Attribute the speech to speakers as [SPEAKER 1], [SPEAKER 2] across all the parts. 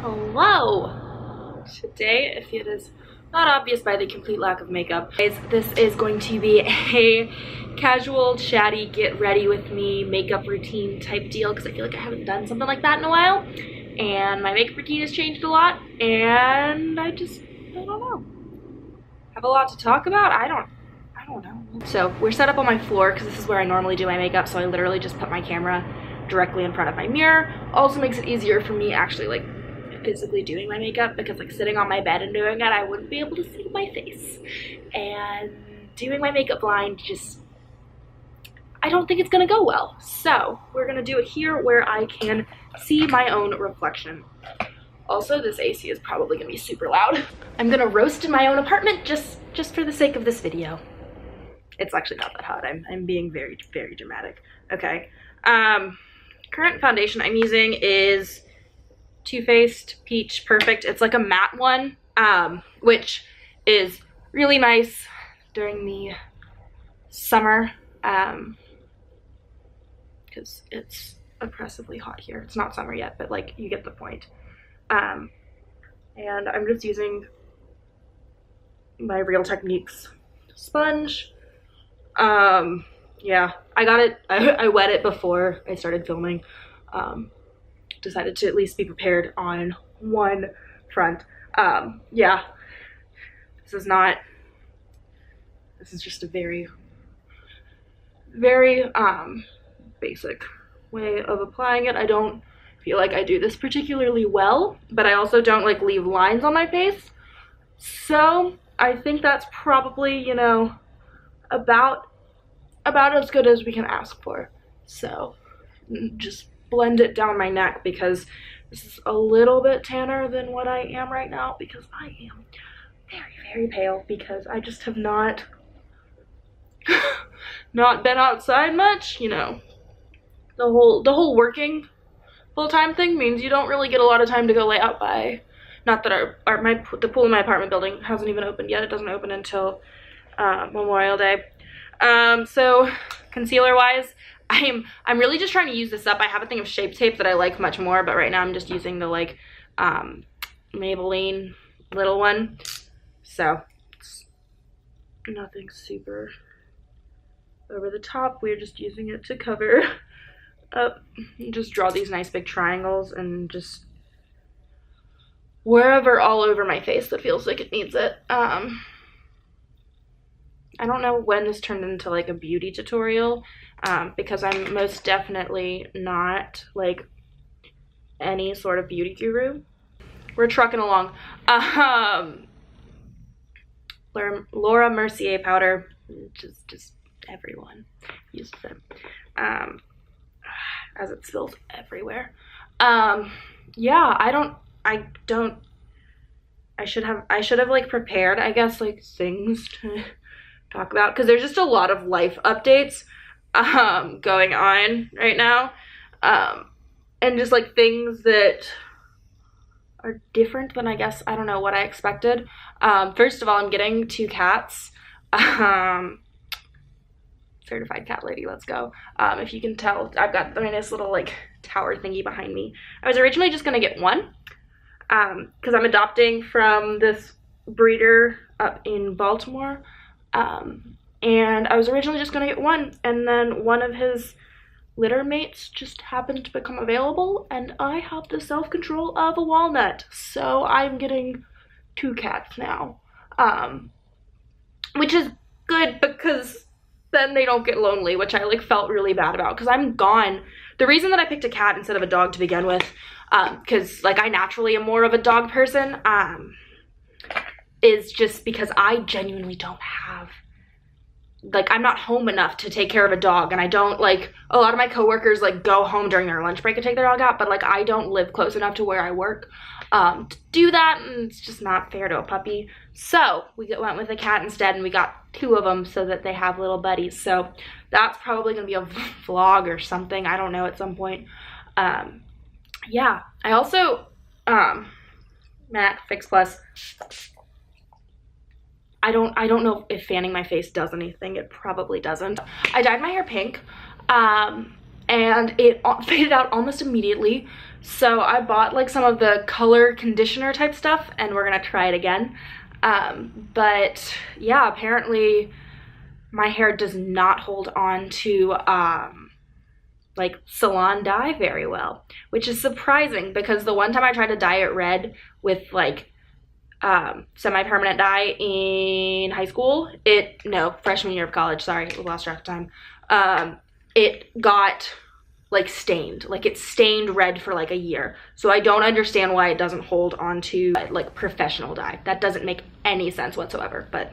[SPEAKER 1] Hello! Today, if it is not obvious by the complete lack of makeup, this is going to be a casual, chatty, get ready with me makeup routine type deal because I feel like I haven't done something like that in a while. And my makeup routine has changed a lot, and I don't know. Have a lot to talk about? I don't know. So we're set up on my floor because this is where I normally do my makeup, so I literally just put my camera directly in front of my mirror. Also makes it easier for me actually like physically doing my makeup because like sitting on my bed and doing it, I wouldn't be able to see my face. And doing my makeup blind just, I don't think it's gonna go well. So we're gonna do it here where I can see my own reflection. Also, this AC is probably gonna be super loud. I'm gonna roast in my own apartment just for the sake of this video. It's actually not that hot. I'm being very, very dramatic. Okay. Current foundation I'm using is Too Faced Peach Perfect. It's like a matte one, which is really nice during the summer, because it's oppressively hot here. It's not summer yet, but like you get the point. And I'm just using my Real Techniques sponge. Yeah, I got it, I wet it before I started filming. Decided to at least be prepared on one front. Yeah, this is just a very, very basic way of applying it. I don't feel like I do this particularly well, but I also don't like leave lines on my face. So I think that's probably, you know, about as good as we can ask for. So just blend it down my neck because this is a little bit tanner than what I am right now because I am very, very pale because I just have not been outside much. You know, the whole working full-time thing means you don't really get a lot of time to go lay out by. Not that the pool in my apartment building hasn't even opened yet. It doesn't open until Memorial Day. So concealer wise, I'm really just trying to use this up. I have a thing of Shape Tape that I like much more, but right now I'm just using the like Maybelline little one. So it's nothing super over the top. We're just using it to cover up. Just draw these nice big triangles and just wherever all over my face that feels like it needs it. I don't know when this turned into like a beauty tutorial, because I'm most definitely not like any sort of beauty guru. We're trucking along. Laura Mercier powder, just everyone uses it, as it spills everywhere. Yeah, I should have like prepared, I guess, like things to talk about because there's just a lot of life updates going on right now, and just like things that are different than I don't know what I expected. First of all, I'm getting 2 cats. Certified cat lady, let's go. If you can tell, I've got my nice little like tower thingy behind me. I was originally just gonna get one because I'm adopting from this breeder up in Baltimore. And I was originally just gonna get one, and then one of his litter mates just happened to become available, and I have the self-control of a walnut, so I'm getting 2 cats now, which is good because then they don't get lonely, which I like felt really bad about because I'm gone. The reason that I picked a cat instead of a dog to begin with, because like I naturally am more of a dog person, is just because I genuinely don't have, like, I'm not home enough to take care of a dog, and I don't, like, a lot of my coworkers, like, go home during their lunch break and take their dog out, but, like, I don't live close enough to where I work to do that, and it's just not fair to a puppy. So we went with a cat instead, and we got 2 of them so that they have little buddies. So that's probably gonna be a vlog or something, I don't know, at some point. Yeah, I also MAC Fix Plus, I don't know if fanning my face does anything. It probably doesn't. I dyed my hair pink, and it faded out almost immediately. So I bought like some of the color conditioner type stuff, and we're gonna try it again. But yeah, apparently my hair does not hold on to like salon dye very well, which is surprising because the one time I tried to dye it red with like semi-permanent dye in high school, freshman year of college, sorry, we lost track of time, it got like stained, like it stained red for like a year. So I don't understand why it doesn't hold on to like professional dye. That doesn't make any sense whatsoever. But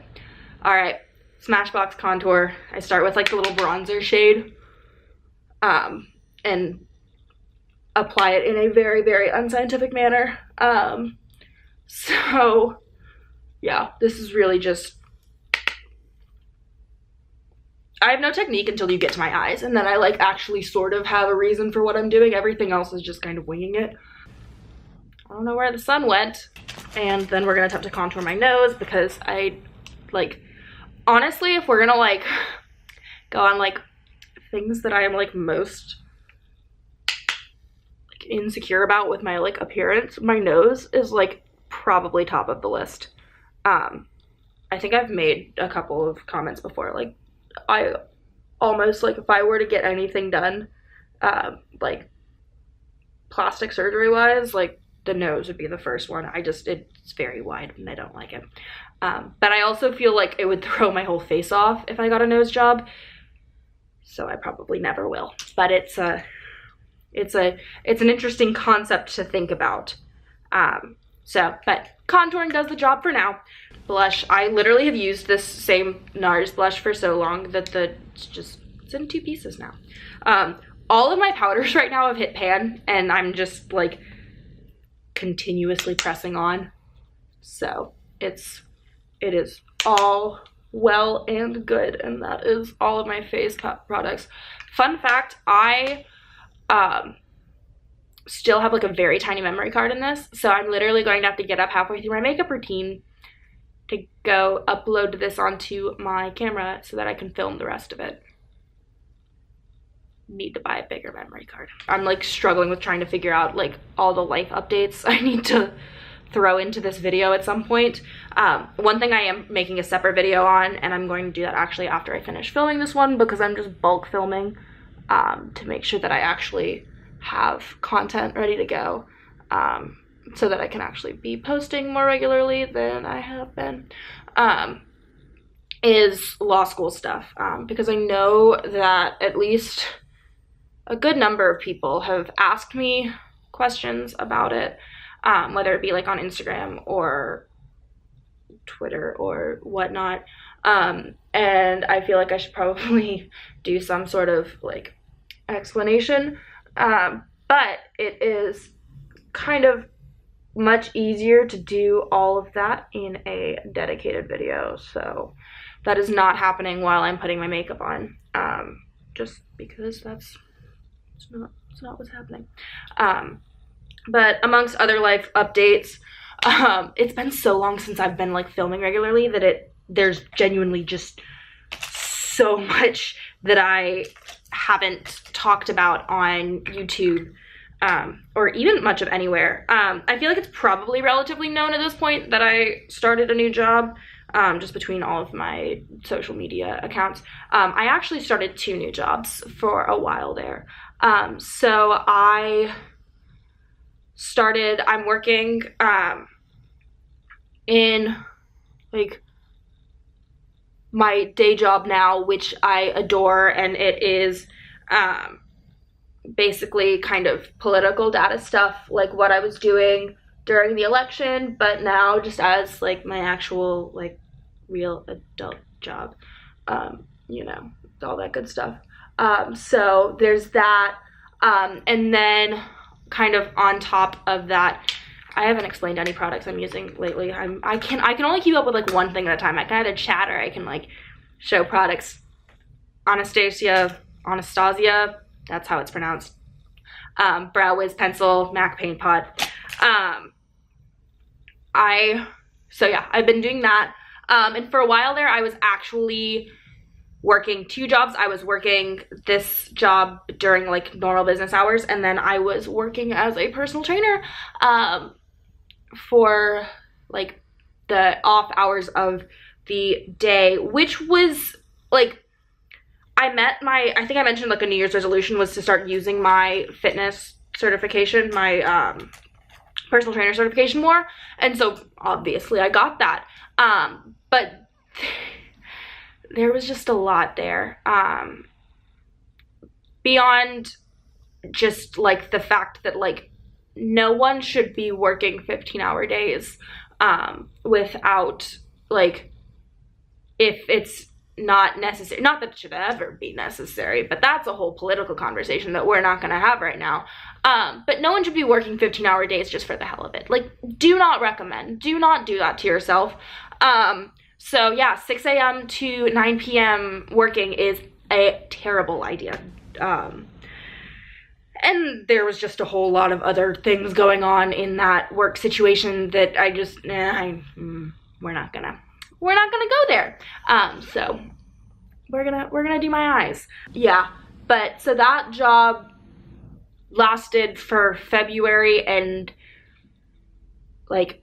[SPEAKER 1] all right, Smashbox contour. I start with like the little bronzer shade and apply it in a very, very unscientific manner. So yeah, this is really just, I have no technique until you get to my eyes, and then I like actually sort of have a reason for what I'm doing. Everything else is just kind of winging it. I don't know where the sun went. And then we're gonna attempt to contour my nose because I like, honestly, if we're gonna like go on like things that I am like most like insecure about with my like appearance, my nose is like probably top of the list. I think I've made a couple of comments before, like I almost, like if I were to get anything done like plastic surgery wise, like the nose would be the first one. It's very wide and I don't like it. But I also feel like it would throw my whole face off if I got a nose job, so I probably never will. But it's an interesting concept to think about. But contouring does the job for now. Blush, I literally have used this same NARS blush for so long that it's in 2 pieces now. All of my powders right now have hit pan, and I'm just like continuously pressing on. So it is all well and good, and that is all of my face products. Fun fact, I still have like a very tiny memory card in this, so I'm literally going to have to get up halfway through my makeup routine to go upload this onto my camera so that I can film the rest of it. Need to buy a bigger memory card. I'm like struggling with trying to figure out like all the life updates I need to throw into this video at some point. One thing I am making a separate video on, and I'm going to do that actually after I finish filming this one, because I'm just bulk filming to make sure that I actually have content ready to go, so that I can actually be posting more regularly than I have been, is law school stuff, because I know that at least a good number of people have asked me questions about it, whether it be like on Instagram or Twitter or whatnot, and I feel like I should probably do some sort of like explanation, but it is kind of much easier to do all of that in a dedicated video, so that is not happening while I'm putting my makeup on, just because it's not what's happening. But amongst other life updates, it's been so long since I've been like filming regularly that there's genuinely just so much that I haven't talked about on YouTube, or even much of anywhere. I feel like it's probably relatively known at this point that I started a new job, just between all of my social media accounts. I actually started 2 new jobs for a while there. So I'm working in like my day job now, which I adore, and it is basically kind of political data stuff, like what I was doing during the election, but now just as like my actual like real adult job, you know, all that good stuff. So there's that, and then kind of on top of that, I haven't explained any products I'm using lately. I can only keep up with like one thing at a time. I can either chat or I can like show products. Anastasia, that's how it's pronounced. Brow Wiz pencil, MAC paint pot. So yeah, I've been doing that. And for a while there, I was actually working 2 jobs. I was working this job during like normal business hours, and then I was working as a personal trainer for like the off hours of the day, which was like, I think I mentioned like a New Year's resolution was to start using my fitness certification, my personal trainer certification more, and so obviously I got that, but there was just a lot there, beyond just like the fact that like no one should be working 15-hour days without, like, if it's not necessary, not that it should ever be necessary, but that's a whole political conversation that we're not going to have right now, but no one should be working 15-hour days just for the hell of it. Like, do not recommend, do not do that to yourself. So yeah, 6 a.m. to 9 p.m. working is a terrible idea. And there was just a whole lot of other things going on in that work situation that I just, we're not gonna go there. So we're gonna do my eyes. Yeah, but so that job lasted for February and like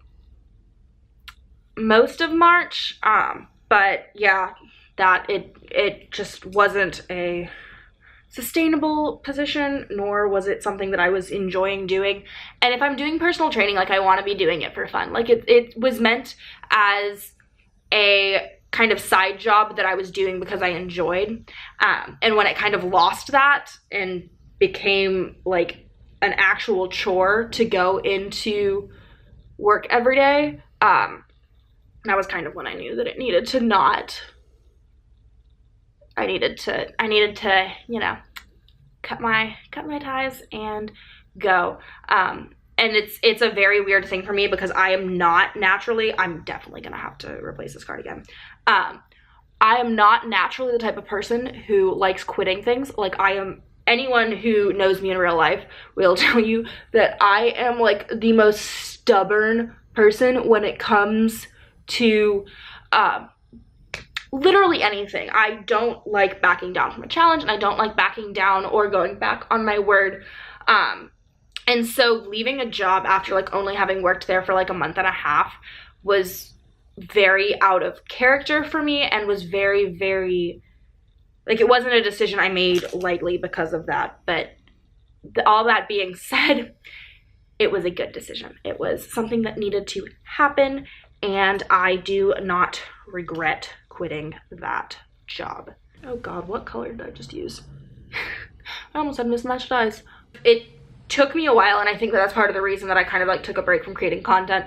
[SPEAKER 1] most of March. But yeah, that it just wasn't a sustainable position, nor was it something that I was enjoying doing. And if I'm doing personal training, like, I want to be doing it for fun. Like, it was meant as a kind of side job that I was doing because I enjoyed, and when it kind of lost that and became like an actual chore to go into work every day, that was kind of when I knew that it needed to not, I needed to, you know, cut my ties and go. And it's a very weird thing for me because I am not naturally, I'm definitely gonna have to replace this cardigan. I am not naturally the type of person who likes quitting things. Like, anyone who knows me in real life will tell you that I am like the most stubborn person when it comes to literally anything. I don't like backing down from a challenge, and I don't like backing down or going back on my word. And so leaving a job after like only having worked there for like a month and a half was very out of character for me, and was very, very, like, it wasn't a decision I made lightly because of that. But all that being said, it was a good decision. It was something that needed to happen, and I do not regret quitting that job. Oh God, what color did I just use? I almost had mismatched eyes. It took me a while, and I think that's part of the reason that I kind of like took a break from creating content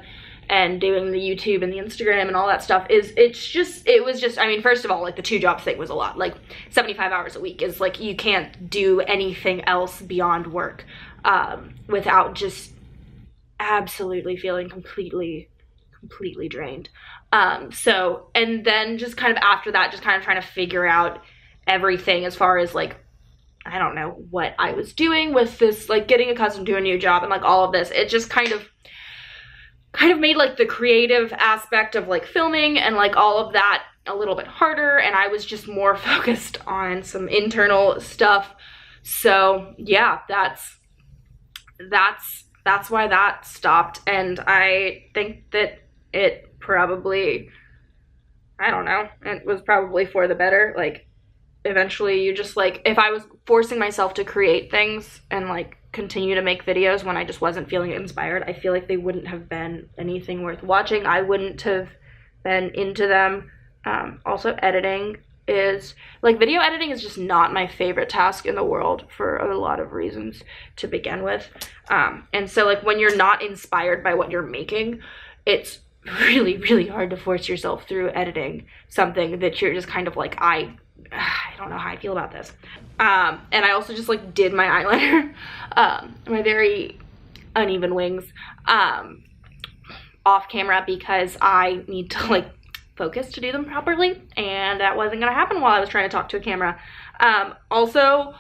[SPEAKER 1] and doing the YouTube and the Instagram and all that stuff. It was just, I mean, first of all, like, the 2 jobs thing was a lot. Like, 75 hours a week is like, you can't do anything else beyond work without just absolutely feeling completely drained. So, and then just kind of after that, just kind of trying to figure out everything as far as like, I don't know what I was doing with this, like, getting accustomed to a new job and like all of this. It just kind of made like the creative aspect of like filming and like all of that a little bit harder, and I was just more focused on some internal stuff. So yeah, that's why that stopped. And I think that it probably, I don't know, it was probably for the better. Like, eventually you just, like, if I was forcing myself to create things and like continue to make videos when I just wasn't feeling inspired, I feel like they wouldn't have been anything worth watching. I wouldn't have been into them. Also, editing is, like, video editing is just not my favorite task in the world for a lot of reasons to begin with. And so, like, when you're not inspired by what you're making, it's really, really hard to force yourself through editing something that you're just kind of like, I don't know how I feel about this. And I also just like did my eyeliner, my very uneven wings, off camera because I need to like focus to do them properly, and that wasn't gonna happen while I was trying to talk to a camera. Also,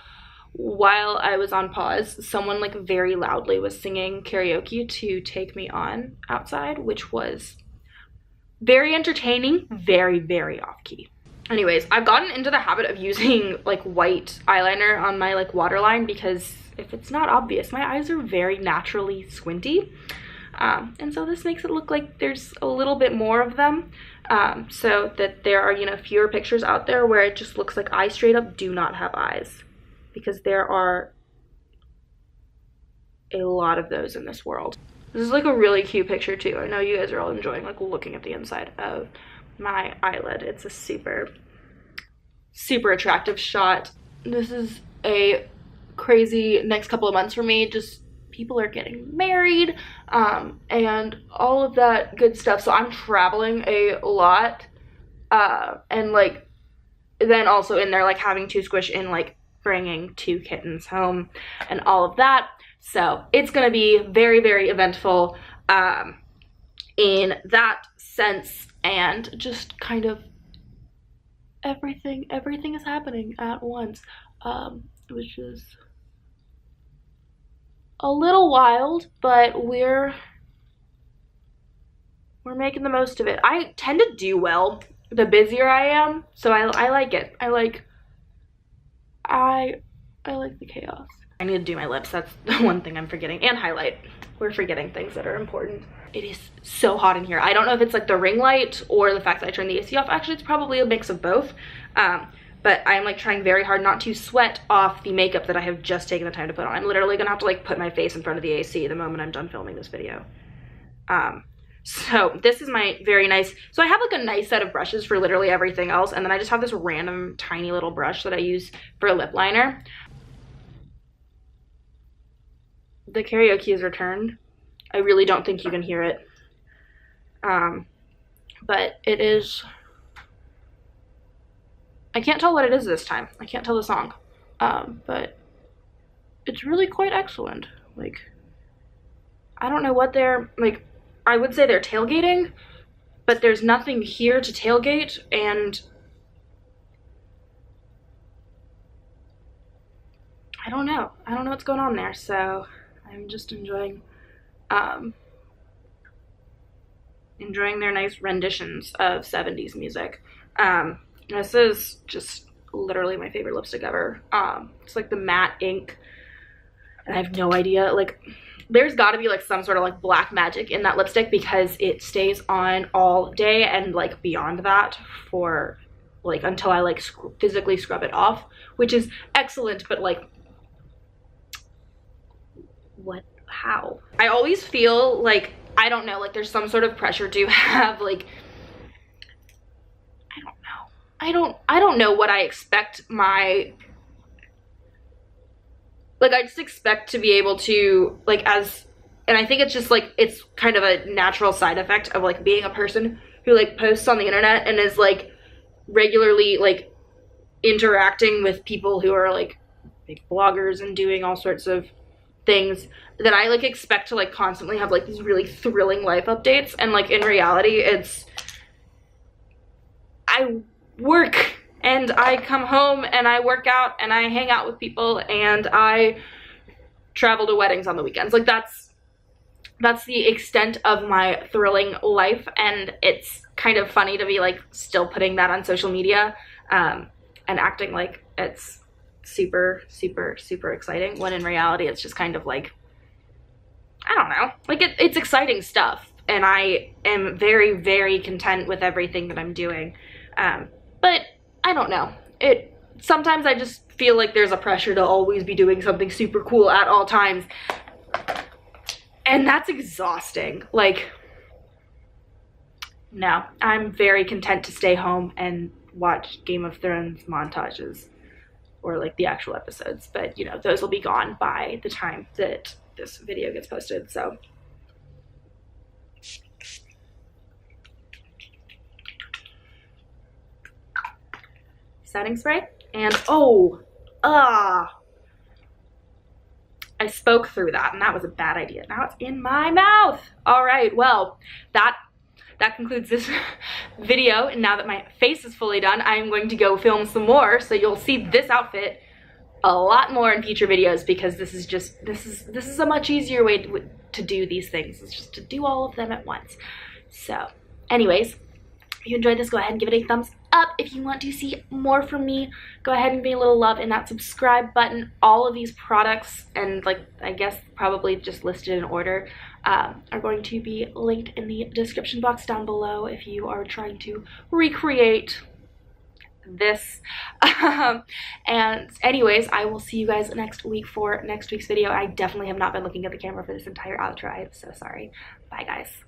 [SPEAKER 1] while I was on pause, someone like very loudly was singing karaoke to Take Me On outside, which was very entertaining, very, very off key. Anyways, I've gotten into the habit of using like white eyeliner on my like waterline because if it's not obvious, my eyes are very naturally squinty. And so this makes it look like there's a little bit more of them, so that there are, you know, fewer pictures out there where it just looks like I straight up do not have eyes, because there are a lot of those in this world. This is like a really cute picture too. I know you guys are all enjoying like looking at the inside of my eyelid. It's a super, super attractive shot. This is a crazy next couple of months for me. Just people are getting married, and all of that good stuff. So I'm traveling a lot, and like then also in there like having to squish in like bringing 2 kittens home and all of that. So it's gonna be very, very eventful in that sense, and just kind of everything is happening at once, which is a little wild, but we're making the most of it. I tend to do well the busier I am, so I like it. I like the chaos. I need to do my lips. That's the one thing I'm forgetting. And highlight. We're forgetting things that are important. It is so hot in here. I don't know if it's like the ring light or the fact that I turned the AC off. Actually, it's probably a mix of both. But I'm like trying very hard not to sweat off the makeup that I have just taken the time to put on. I'm literally gonna have to like put my face in front of the AC the moment I'm done filming this video. So this is my very nice, so I have like a nice set of brushes for literally everything else, and then I just have this random tiny little brush that I use for a lip liner. The karaoke is returned. I really don't think you can hear it. But it is, I can't tell what it is this time. I can't tell the song. But it's really quite excellent. Like, I don't know what they're, like, I would say they're tailgating, but there's nothing here to tailgate, and I don't know. I don't know what's going on there, so I'm just enjoying their nice renditions of 70s music. This is just literally my favorite lipstick ever. It's like the matte ink, and I have no idea, like, there's got to be like some sort of like black magic in that lipstick because it stays on all day and like beyond that for like until I like physically scrub it off, which is excellent. But like, what, how? I always feel like, I don't know, like there's some sort of pressure to have like, I don't know what I expect my, like, I just expect to be able to, like, as, and I think it's just, like, it's kind of a natural side effect of, like, being a person who, like, posts on the internet and is, like, regularly, like, interacting with people who are, like, bloggers and doing all sorts of things, that I, like, expect to, like, constantly have, like, these really thrilling life updates, and, like, in reality, it's, I work, and I come home and I work out and I hang out with people and I travel to weddings on the weekends. Like that's the extent of my thrilling life, and it's kind of funny to be like still putting that on social media and acting like it's super, super, super exciting, when in reality it's just kind of like, I don't know, like it's exciting stuff, and I am very, very content with everything that I'm doing. But I don't know, sometimes I just feel like there's a pressure to always be doing something super cool at all times, and that's exhausting. Like, no, I'm very content to stay home and watch Game of Thrones montages, or like the actual episodes, but you know, those will be gone by the time that this video gets posted. So setting spray, and I spoke through that, and that was a bad idea. Now it's in my mouth. All right, well, that concludes this video, and now that my face is fully done, I'm going to go film some more, so you'll see this outfit a lot more in future videos, because this is a much easier way to do these things. It's just to do all of them at once. So anyways, if you enjoyed this, go ahead and give it a thumbs up. If you want to see more from me, go ahead and give me a little love in that subscribe button. All of these products, and like I guess probably just listed in order, are going to be linked in the description box down below if you are trying to recreate this. And anyways, I will see you guys next week for next week's video. I definitely have not been looking at the camera for this entire outro. I'm so sorry. Bye guys.